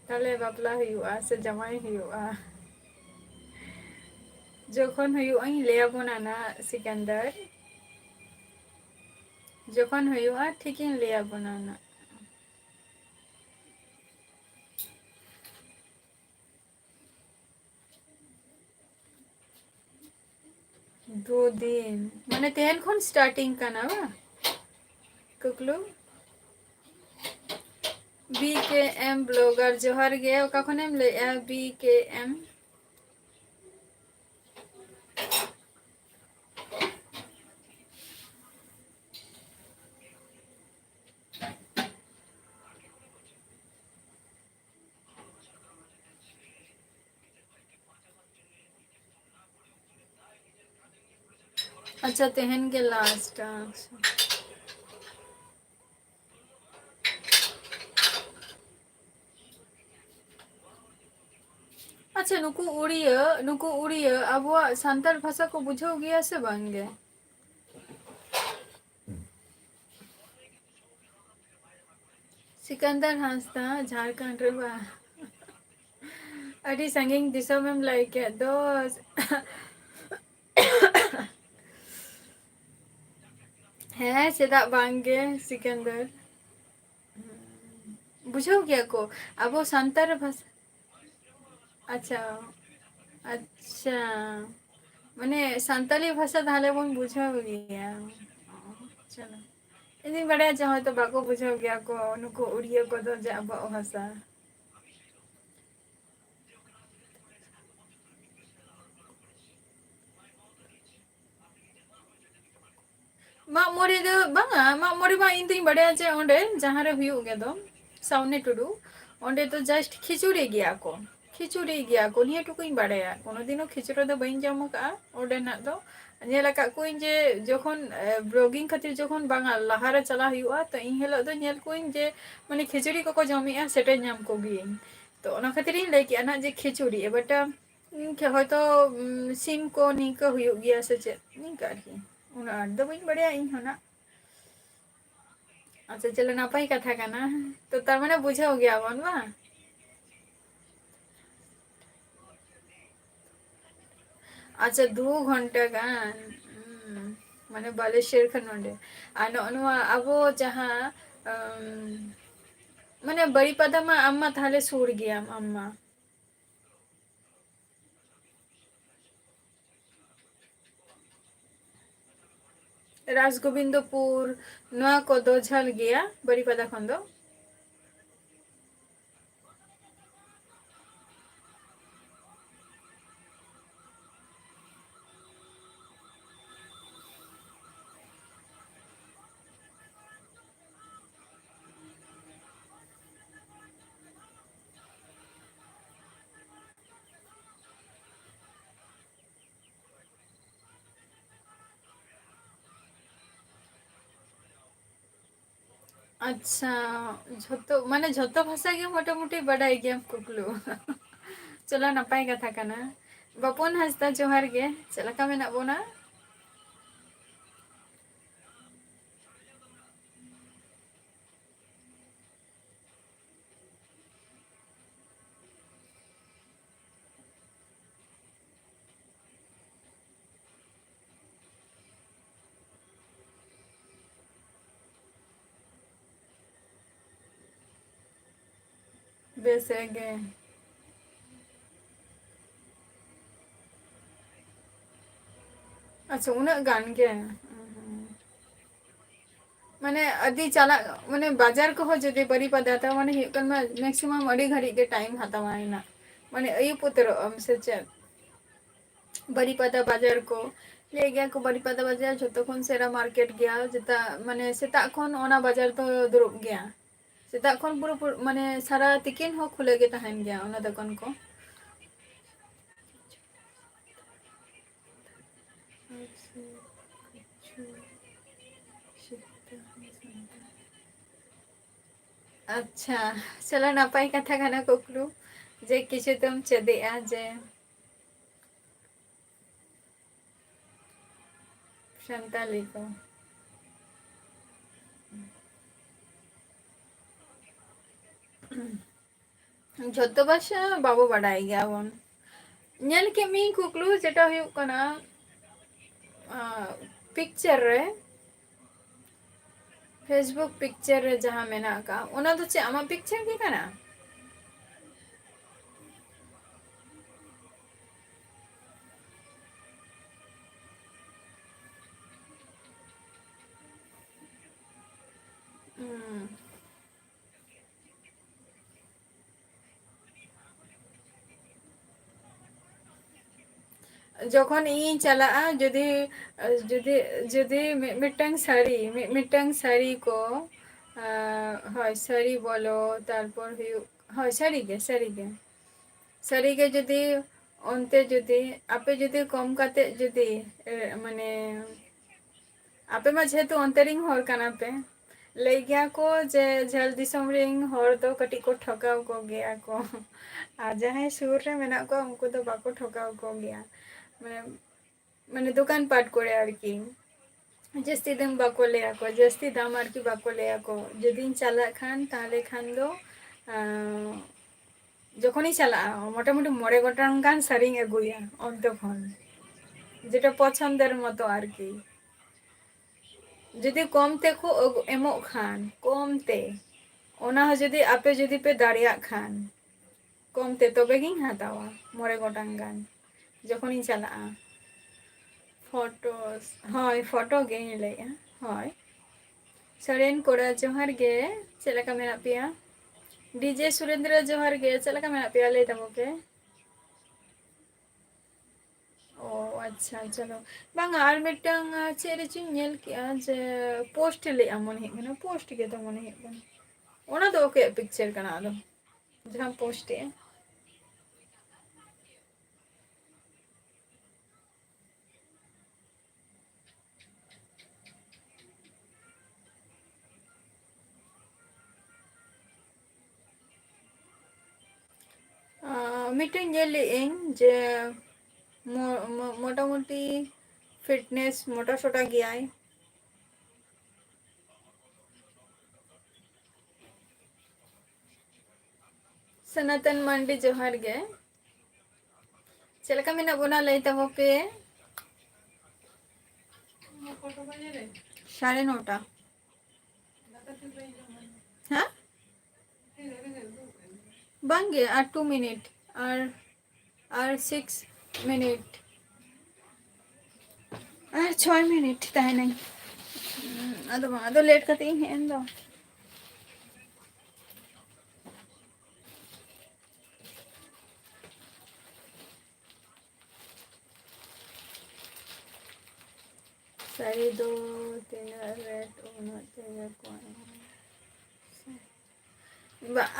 ताले बापला हुआ से जमाई हुआ जोखन हुआ ले बोना ना सिकंदर जोखन हुआ ठीक ले बोना ना 2 दिन माने तेहन खन स्टार्टिंग का ना बा कुकलू BKM ब्लॉगर जोहर गे ओका खनेम ले BKM अच्छा तेहन के लास्ट अच्छा नुकु उड़िया अब सान्ताल भाषा को बुझाव गया से बांगे सिकंदर हंसता झारखंड रे बा अड़ी संगिंग दिशा में लाइक है दोस्त है चेदा बांगे सिकंदर बुझाव गया को अब सान्ताल भाषा अच्छा अच्छा माने सान्ताली भाषा धाले बन बुझाव गया चलो इन्हीं बड़े जहाँ तो बाको बुझाव गया को उनको उड़िया को तो जा भाषा mak mori do banga mak mori ba इन तीन बड़े जे ओंडे जहां रे हुयु गे दो साउने टुडू ओंडे तो जस्ट खिचुड़ी गया को निया टुकुई बड़ाया कोनो दिनो खिचुड़ा दो बइन जाम का ओंडे ना दो नेला का कोइन जे जखन ब्लॉगिंग खातिर जखन बांगा लहारे चला हुआ तो इन हेलो दो नेल कोइन जे माने खिचुड़ी को जमिया सेटे नाम को गिन तो ओना खातिर इन लेके ना जे खिचुड़ी बटा के हयतो सिम को निका हुयु गया से चे निका ही उना दो बइन बड़ाया इन होना अच्छा चलो नापाई कथा काना तो तार माने बुझाओ गया बन बा अच्छा 2 घंटा गान माने बालेश्वर खन नोंडे आ नोआ अबो जहां माने बड़ीपदा मा अम्मा थाले सूर गया अम्मा राजगोविंदपुर नोआ को दो झल गया बड़ीपदा खन दो अच्छा झोतो माने झोतो भाषा के मोटा मोटी बड़ाई गया कुकलू चलो नपाई कथा काना बापुन हंसता जोहार गे चला का मेना बोना बेसे गे अच्छा उना गान के माने अदी चला माने बाजार को हो जदि बड़ी पदार्थ माने हिकन में मैक्सिमम अड़ी घड़ी के टाइम हतावा ना माने अयुप उतर से चे बड़ी पदा बाजार को ᱞᱟᱹᱭ ᱜᱮᱭᱟ ᱠᱚ ᱵᱟᱨᱤᱯᱟᱫᱟ ᱵᱟᱡᱟᱨ ᱡᱷᱚᱛᱚ ᱠᱷᱚᱱ ᱥᱮরা ᱢᱟᱨᱠᱮᱴ ᱜᱮᱭᱟ ᱡᱮᱴᱟ ᱢᱟᱱᱮ ᱥᱮᱛᱟᱜ ᱠᱷᱚᱱ ᱚᱱᱟ ᱵᱟᱡᱟᱨ ᱫᱚ ᱫᱩᱲᱩᱵ ᱜᱮᱭᱟ ᱥᱮᱛᱟᱜ ᱠᱷᱚᱱ ᱯᱩᱨᱟᱹ ᱢᱟᱱᱮ ᱥᱟᱨᱟ ᱛᱤᱠᱤᱱ ᱦᱚᱸ ᱠᱷᱩᱞᱟᱹ ᱜᱮ ᱛᱟᱦᱮᱱ ᱜᱮᱭᱟ ᱚᱱᱟ ᱫᱚᱠᱟᱱ ᱠᱚ ᱟᱪᱪᱷᱟ ᱪᱚᱞᱚ ᱱᱟᱯᱟᱭ ᱠᱟᱛᱷᱟ ᱠᱟᱱᱟ ᱠᱩᱠᱞᱩ ᱡᱮ ᱠᱤᱪᱷᱩ ᱛᱚᱢ ᱪᱮᱫᱮᱜᱼᱟ ᱡᱮ ᱥᱟᱱᱛᱟᱞᱤ ᱠᱚ ᱡᱷᱚᱛᱚ ᱵᱷᱟᱥᱟ ᱵᱟᱵᱚ ᱵᱟᱰᱟᱭ ᱜᱮᱭᱟᱵᱚᱱ ᱧᱮᱞ ᱠᱮᱜ ᱢᱤᱧ ᱠᱩᱠᱞᱩ ᱡᱮᱴᱟ ᱦᱩᱭᱩᱜ ᱠᱟᱱᱟ ᱯᱤᱠᱪᱟᱨ ᱨᱮ ᱯᱷᱮᱥᱵᱩᱠ ᱯᱤᱠᱪᱟᱨ ᱨᱮ ᱡᱟᱦᱟᱸ ᱢᱮᱱᱟᱜ ᱟᱠᱟᱜ ᱚᱱᱟ ᱫᱚ ᱪᱮᱫ ᱟᱢᱟᱜ ᱯᱤᱠᱪᱟᱨ ᱜᱮ ᱠᱟᱱᱟ ᱡᱚᱠᱷᱚᱱ ᱤᱧᱤᱧ ᱪᱟᱞᱟᱜᱼᱟ ᱡᱩᱫᱤ ᱢᱤᱫᱴᱟᱝ ᱥᱟᱹᱲᱤ ᱠᱚ ᱦᱳᱭ ᱥᱟᱹᱲᱤ ᱵᱚᱞᱚ ᱛᱟᱨᱯᱚᱨ ᱦᱩᱭᱩᱜ ᱦᱳᱭ ᱥᱟᱹᱨᱤᱜᱮ ᱡᱩᱫᱤ ᱚᱱᱛᱮ ᱡᱩᱫᱤ ᱟᱯᱮ ᱡᱩᱫᱤ ᱠᱚᱢ ᱠᱟᱛᱮ ᱡᱩᱫᱤ ᱢᱟᱱᱮ ᱟᱯᱮ ᱢᱟ ᱡᱮᱦᱮᱛᱩ ᱚᱱᱛᱮ ᱨᱮᱱ ᱦᱚᱲ ᱠᱟᱱᱟ ᱯᱮ ᱞᱟᱹᱭ ᱜᱮᱭᱟ ᱠᱚ ᱡᱮ ᱡᱷᱟᱹᱞ ᱫᱤᱥᱚᱢ ᱨᱮᱱ ᱦᱚᱲ ᱫᱚ ᱠᱟᱹᱴᱤᱡ ᱠᱚ ᱴᱷᱚᱠᱟᱣ ᱠᱚᱜᱮᱭᱟ ᱠᱚ ᱟᱨ ᱡᱟᱦᱟᱸᱭ ᱥᱩᱨ ᱨᱮ ᱢᱮᱱᱟᱜ ᱠᱚᱣᱟ ᱩᱱᱠᱩ ᱫᱚ ᱵᱟᱠᱚ ᱴᱷᱚᱠᱟᱣ ᱠᱚᱜᱮᱭᱟ ᱢᱟᱱᱮ ᱫᱚᱠᱟᱱ ᱯᱟᱴ ᱠᱚᱨᱮ ᱟᱨᱠᱤ ᱡᱟᱹᱥᱛᱤ ᱫᱟᱢ ᱵᱟᱠᱚ ᱞᱟᱹᱭᱟᱠᱚ ᱡᱟᱹᱥᱛᱤ ᱫᱟᱢ ᱟᱨᱠᱤ ᱵᱟᱠᱚ ᱞᱟᱹᱭᱟᱠᱚ ᱡᱩᱫᱤᱧ ᱪᱟᱞᱟᱜ ᱠᱷᱟᱱ ᱛᱟᱦᱞᱮ ᱠᱷᱟᱱ ᱫᱚ ᱡᱚᱠᱷᱚᱱᱤᱧ ᱪᱟᱞᱟᱜᱼᱟ ᱢᱚᱴᱟᱢᱩᱴᱤ 5 ᱜᱚᱴᱟᱝ ᱜᱟᱱ ᱥᱟᱹᱲᱤᱧ ᱟᱹᱜᱩᱭᱟ ᱚᱱᱛᱮ ᱠᱷᱚᱱ যেটা পছন্দের মতো আর কি যদি কম তেকো এমᱚᱜ খান কম তে ᱚᱱᱟ ᱦᱚᱸ ᱡᱩᱫᱤ ᱟᱯᱮ ᱡᱩᱫᱤ ᱯᱮ ᱫᱟᱲᱮᱭᱟᱜ ᱠᱷᱟᱱ ᱠᱚᱢᱛᱮ ᱛᱚᱵᱮᱜᱤᱧ ᱦᱟᱛᱟᱣᱟ 5 ᱜᱚᱴᱟᱝ ᱜᱟᱱ ᱡᱚᱠᱷᱚᱱᱤᱧ ᱪᱟᱞᱟᱜᱼᱟ ᱯᱷᱚᱴᱳ ᱦᱳᱭ ᱯᱷᱚᱴᱳ ᱜᱮᱧ ᱞᱟᱹᱭᱮᱜᱼᱟ ᱦᱳᱭ ᱥᱚᱨᱮᱱ ᱠᱚᱲᱟ ᱡᱚᱦᱟᱨ ᱜᱮ ᱪᱮᱫ ᱞᱮᱠᱟ ᱢᱮᱱᱟᱜ ᱯᱮᱭᱟ ᱰᱤᱡᱮ ᱥᱩᱨᱮᱱᱫᱨᱚ ᱡᱚᱦᱟᱨ ᱜᱮ ᱪᱮᱫ ᱞᱮᱠᱟ ᱢᱮᱱᱟᱜ ᱯᱮᱭᱟ ᱞᱟᱹᱭ ᱛᱟᱵᱚᱱ ᱯᱮ ᱚ ᱟᱪᱪᱷᱟ ᱪᱚᱞᱚ ᱵᱟᱝᱟ ᱟᱨ ᱢᱤᱫᱴᱟᱝ ᱪᱮᱫ ᱨᱮᱪᱚᱧ ᱧᱮᱞ ᱠᱮᱜᱼᱟ ᱡᱮ ᱯᱳᱥᱴ ᱞᱮᱜᱼᱟ ᱢᱚᱱᱮ ᱦᱩᱭᱩᱜ ᱠᱟᱱᱟ ᱯᱳᱥᱴ ᱜᱮᱛᱚ ᱢᱚᱱᱮ ᱦᱩᱭᱩᱜ ᱠᱟᱱᱟ ᱚᱱᱟ ᱫᱚ ᱚᱠᱚᱭᱟᱜ ᱯᱤᱠᱪᱟᱨ ᱠᱟᱱᱟ ᱟᱫᱚ ᱡᱟᱦᱟᱸ ᱯᱳᱥᱴ ᱮᱜᱼᱟ ᱢᱤᱫᱴᱮᱱ ᱧᱮᱞ ᱞᱮᱜ-ᱟᱹᱧ ᱡᱮ মোটামুটি ফিটনেস মোটা সোটা গিয়াই সনাতন মান্ডি জোহার গে ᱪᱮᱫ ᱞᱮᱠᱟ ᱢᱮᱱᱟᱜ ᱵᱚᱱᱟ ᱞᱟᱹᱭ ᱛᱟᱵᱚ ᱯᱮ 9:30 ᱦᱮᱸ ᱵᱟᱝᱜᱮ ᱟᱨ 2 মিনিট আর 6 মিনিট ᱟᱨ 6 মিনিট ᱛᱟᱦᱮᱱᱟᱹᱧ ᱟᱫᱚ ᱵᱟᱝ ᱟᱫᱚ ᱞᱮᱴ ᱠᱟᱛᱮ ᱤᱧ ᱦᱮᱡ ᱮᱱ ᱫᱚ ᱥᱟᱹᱲᱤ ᱫᱚ ᱛᱤᱱᱟᱹᱜ ᱨᱮᱴ ᱩᱱᱟᱹᱜ ᱛᱮᱜᱮ ᱠᱚ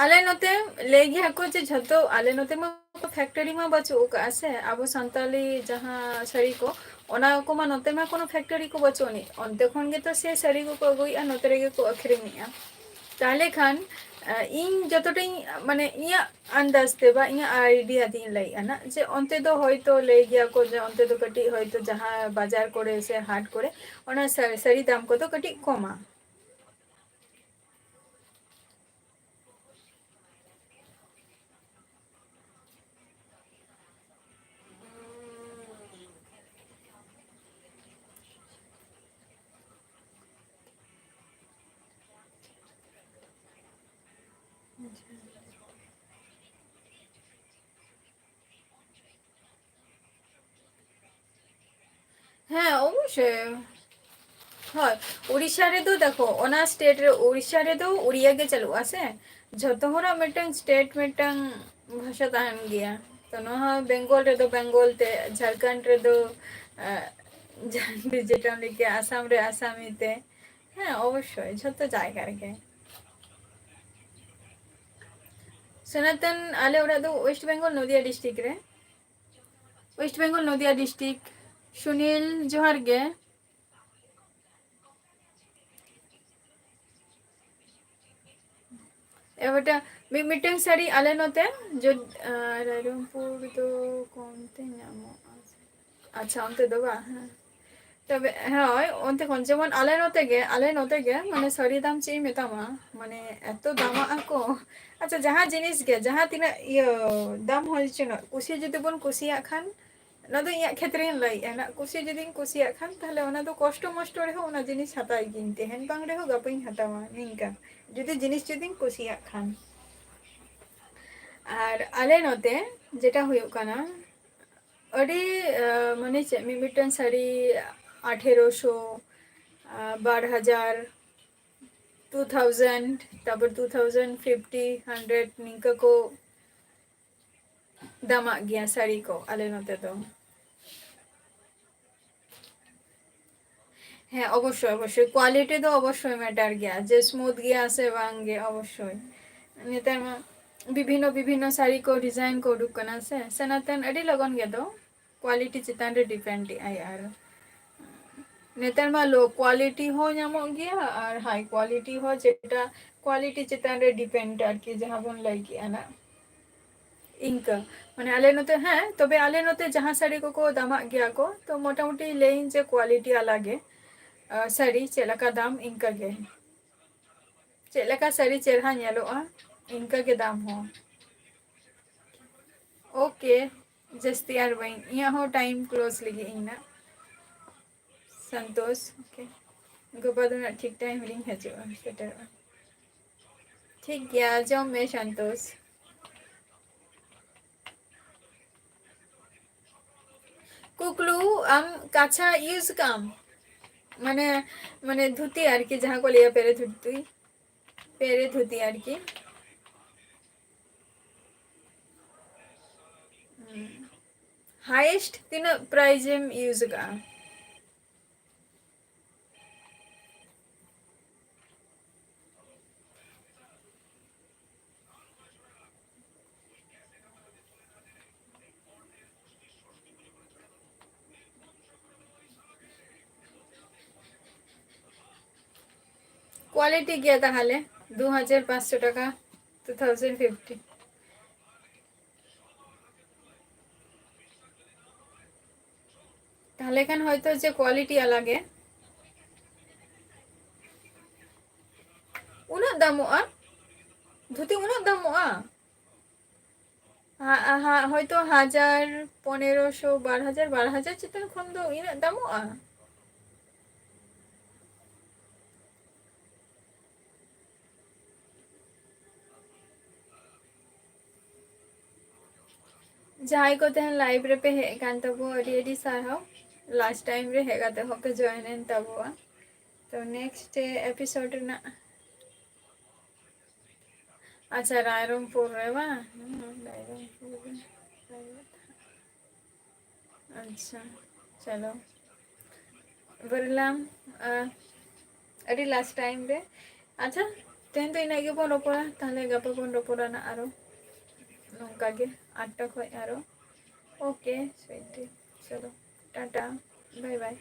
ᱟᱞᱮ ᱱᱚᱛᱮ ᱞᱟᱹᱭ ᱜᱮᱭᱟ ᱠᱚ ᱡᱮ ᱡᱷᱚᱛᱚ ᱟᱞᱮ ᱱᱚᱛᱮ ᱢᱟ ᱯᱷᱮᱠᱴরি ᱢᱟ ᱵᱟᱹᱪᱩᱜ ᱟᱠᱟᱜᱼᱟ ᱥᱮ ᱟᱵᱚ ᱥᱟᱱᱛᱟᱞᱤ ᱡᱟᱦᱟᱸ ᱥᱟᱹᱲᱤ ᱠᱚ ᱚᱱᱟ ᱠᱚᱢᱟ ᱱᱚᱛᱮ ᱢᱟ ᱠᱳᱱᱳ ᱯᱷᱮᱠᱴরি ᱠᱚ ᱵᱟᱹᱪᱩᱜ ᱟᱹᱱᱤᱡ ᱚᱱᱛᱮ ᱠᱷᱚᱱ ᱜᱮᱛᱚ ᱥᱮ ᱥᱟᱹᱲᱤ ᱠᱚᱠᱚ ᱟᱹᱜᱩᱭᱮᱫᱼᱟ ᱱᱚᱛᱮ ᱨᱮᱜᱮ ᱠᱚ ᱟᱹᱠᱷᱨᱤᱧᱮᱫᱼᱟ ᱛᱟᱦᱞᱮ ᱠᱷᱟᱱ ᱤᱧ ᱡᱚᱛᱚᱴᱟᱧ ᱢᱟᱱᱮ ᱤᱧᱟᱹᱜ ᱟᱱᱫᱟᱡ ᱛᱮ ᱵᱟ ᱤᱧᱟᱹᱜ ᱟᱭᱰᱤᱭᱟ ᱛᱤᱧ ᱞᱟᱹᱭᱮᱫᱼᱟ ᱱᱟ ᱡᱮ ᱚᱱᱛᱮ ᱫᱚ ᱦᱚᱭᱛᱳ ᱞᱟᱹᱭ ᱜᱮᱭᱟ ᱠᱚ ᱡᱮ ᱚᱱᱛᱮ ᱫᱚ ᱠᱟᱹᱴᱤᱡ ᱦᱚᱭᱛᱳ ᱡᱟᱦᱟᱸ ᱵᱟᱡᱟᱨ ᱠᱚᱨᱮ ᱥᱮ ᱦᱟᱴ ᱠᱚᱨᱮ ᱚᱱᱟ ᱥᱟᱹᱲᱤ ᱫᱟᱢ ᱠᱚᱫᱚ ᱠᱟᱹᱴᱤᱡ ᱠᱚᱢᱟ হ্যাঁ অবশ্যই হয় উড়িষ্যা রেᱫᱚ দেখো ᱚᱱᱟ ᱥᱴᱮᱴ ᱨᱮ ᱩᱲᱤᱥᱥᱟ ᱨᱮᱫᱚ ᱩᱲᱤᱭᱟ ᱜᱮ ᱪᱟᱹᱞᱩᱜᱼᱟ ᱥᱮ ᱡᱷᱚᱛᱚ ᱦᱚᱲᱟᱜ ᱢᱤᱫᱴᱟᱝ ᱥᱴᱮᱴ ᱢᱤᱫᱴᱟᱝ ᱵᱷᱟষᱟ ᱛᱟᱦᱮᱱ ᱜᱮᱭᱟ ᱛᱚ ᱱᱚᱣᱟ ᱵᱮᱝᱜᱚᱞ ᱨᱮᱫᱚ ᱵᱮᱝᱜᱚᱞ ᱛᱮ ᱡᱷᱟᱲᱠᱷᱚᱸᱰ ᱨᱮᱫᱚ ডিজিটাল লিখে আসাম রে আসামিতে হ্যাঁ অবশ্যই ঝত জায়গা রেগে সনাতন আলে ওরা তো ওয়েস্ট বেঙ্গল নদিয়া ডিস্ট্রিক্ট রে ওয়েস্ট বেঙ্গল নদিয়া ডিস্ট্রিক্ট সুনীল জোহার গে एवटा मिटन साड़ी आले नोते जो रायरंगपुर तो कोनते नामो अच्छा उनते दो बा तबे हाँ उनते कौन जेमन आले नोते गे माने साड़ी दाम ची मेतामा माने एतो दामा आको अच्छा जहाँ जिनिस गे जहाँ तिना ये दाम हो चुना कुसी जदि बन कुसिया खान ना तो इया क्षेत्र लाई ना कुसी जदि कुसिया खान ताहले ओना तो कष्ट मष्ट रे हो ओना जिनिस हताई किनते हेन बांग रे हो गापई हतावा निंका যদি জিনিস যদি কুসিয়া খান আর আলে নতে যেটা হুয়ুগ কানা আডি মানে মিমিটন শাড়ি 1800 12,000 2000 তারপর 2050 100 নিকা কো দামা গিয়া শাড়ি কো আলে নতে তো হ্যাঁ অবশ্যই অবশ্যই কোয়ালিটি তো অবশ্যই ম্যাটার গিয়া যে স্মুথ গিয়া আছে বাঙ্গে অবশ্যই নেতার বিভিন্ন বিভিন্ন শাড়ি को डिजाइन को दुकान से सनातन अड़ी लगन गे दो क्वालिटी चितान रे डिपेंड आई आर नेतार मा लो क्वालिटी हो नामो गया और हाई क्वालिटी हो जेटा क्वालिटी चितान रे डिपेंड आर की जहां बन लाई गया ना इनका माने आले नते हाँ तबे आले नते जहां साड़ी को दामा गया को तो मोटामुटी लेइन जे क्वालिटी अलगे साड़ी चेलका दाम इनका गे चेलका साड़ी चेहरा नेलोआ इनका के दाम हो ओके जस्ती यार वही यहाँ हो टाइम क्लोज लगी इना संतोष ओके गबा दो ठीक टाइम लिंग है जो सेटर ठीक गया जाओ मैं संतोष कुकलू आम काछा यूज काम माने माने धुती आर की जहाँ को लिया पेरे धुती आर की हाईएस्ट तीन प्राइस यूज का क्वालिटी गया ताहले 2500 টাকা 2050 তাহলে এখানে হয়তো যে কোয়ালিটি আলাগে উনার দামও ধুতি উনার দামও হয়তো 1000 1500 12,000 চিতন খন দো ইনা দামও जहां को तहन लाइव रे पे हे कान तबो अडी सारहाव लास्ट टाइम रे हेगा ते होके जॉइन इन तबो तो नेक्स्ट एपिसोड ना अच्छा रायरंगपुर रे बा रायरंगपुर अच्छा चलो बरलाम अडी लास्ट टाइम रे अच्छा तेन तो इना गे बन रोपड़ा ताहले गापा बन रोपड़ा ना आरो नौका गे 8टा खय आरो ओके स्वीटी चलो टाटा बाय बाय